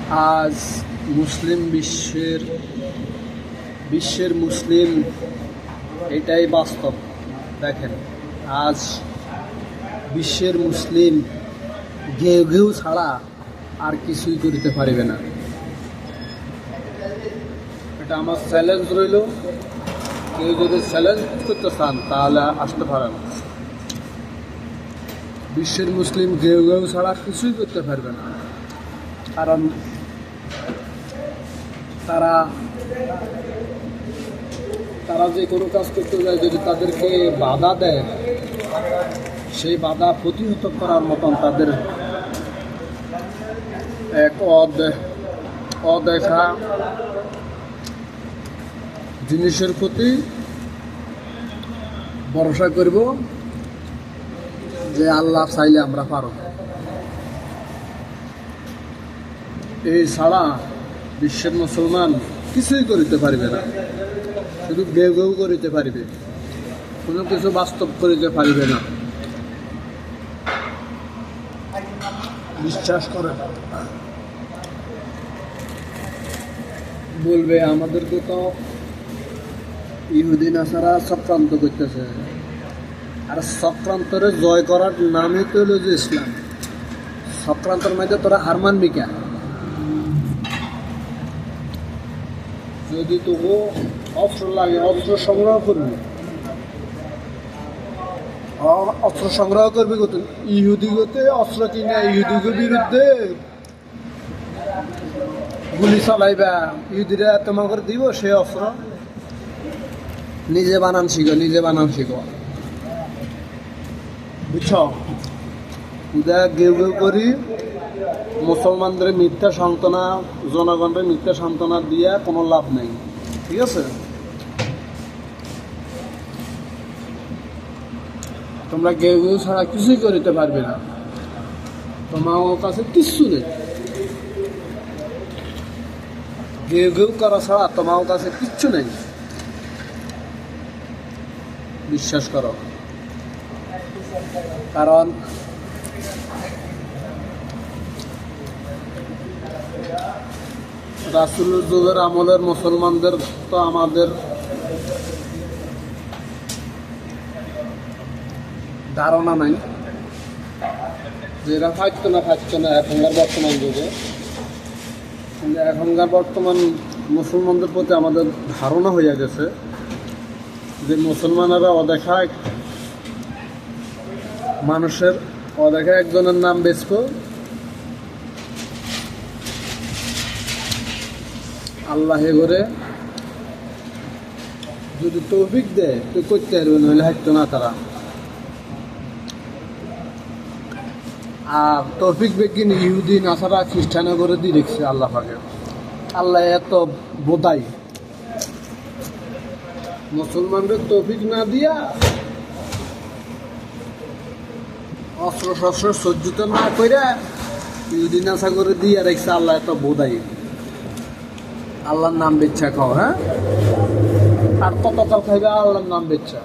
আজ মুসলিম বিশ্বের মুসলিম এটাই বাস্তব। দেখেন, আজ বিশ্বের মুসলিম ঘেউ ছাড়া আর কিছুই করিতে পারিবে না। এটা আমার চ্যালেঞ্জ রইল। কেউ যদি চ্যালেঞ্জ করতে চান তাহলে আসতে পারেন। বিশ্বের মুসলিম ঘেউ ছাড়া কিছুই করতে পারবে না, কারণ তারা যে কোনো কাজ করতে যায়, যদি তাদেরকে বাধা দেয়, সেই বাধা প্রতিহত করার মতন তাদের এক অদেখা জিনিসের প্রতি ভরসা করব যে আল্লাহ চাইলে আমরা পারব। এই ছাড়া বিশ্বের মুসলমান কিছুই করিতে পারবে না, শুধু ঘেউ করিতে পারিবে, কোনো কিছু বাস্তব করিতে পারিবে না। বিশ্বাস করে বলবে আমাদেরকে তো ইহুদি নাসারা চক্রান্ত করতেছে, আর চক্রান্তরে জয় করার নামই তো হলো যে ইসলাম। চক্রান্তের মধ্যে তোরা হার মানবি কেন? যদি তবু অস্ত্র লাগে, অস্ত্র সংগ্রহ করবি। অস্ত্র সংগ্রহ করবি কত? ইহুদিগতে অস্ত্র কিনে ইহুদিগের বিরুদ্ধে গুলি চালাইবা, ইহুদিরা তোমাকে দিব সেই অস্ত্র। নিজে বানান শিখো, বুঝছ? ঘেউ করি মুসলমানদের মিথ্যা সান্ত্বনা, জনগণের মিথ্যা সান্ত্বনা দিয়ে কোনো লাভ নেই, ঠিক আছে? তোমরা ঘেউ ছাড়া কিছুই করিতে পারবে না, তোমার কাছে কিচ্ছু নেই। ঘেউ করা ছাড়া তোমার কাছে কিচ্ছু নেই, বিশ্বাস করো। কারণ রাসূলের যুগের আমলের মুসলমানদের তো আমাদের ধারণা নাই যে এরা ফাঁকতো না এখনকার বর্তমান যুগে। কিন্তু এখনকার বর্তমান মুসলমানদের প্রতি আমাদের ধারণা হয়ে গেছে যে মুসলমানেরা মানুষের অদেখা একজনের নাম বেচব, আল্লাহ করে যদি তৌফিক দেয় তুই করতে পারবে, নইলে হাঁটতো না তারা। আর তৌফিক বেগিন ইহুদি নাসারা খ্রিস্টানে করে দিয়ে রেখেছে আল্লাহ পাকে। আল্লাহ এত বোধাই, মুসলমানদের তৌফিক না দিয়া, অস্ত্র শস্ত্র সজ্জিত না করে ইহুদি নাসা করে দিয়ে রেখেছে আল্লাহ এত বোধাই। আল্লাহর নাম বেচ্ছা খাও, হ্যাঁ? আর কতকাল খাইবে আল্লাহর নাম বেচ্ছা?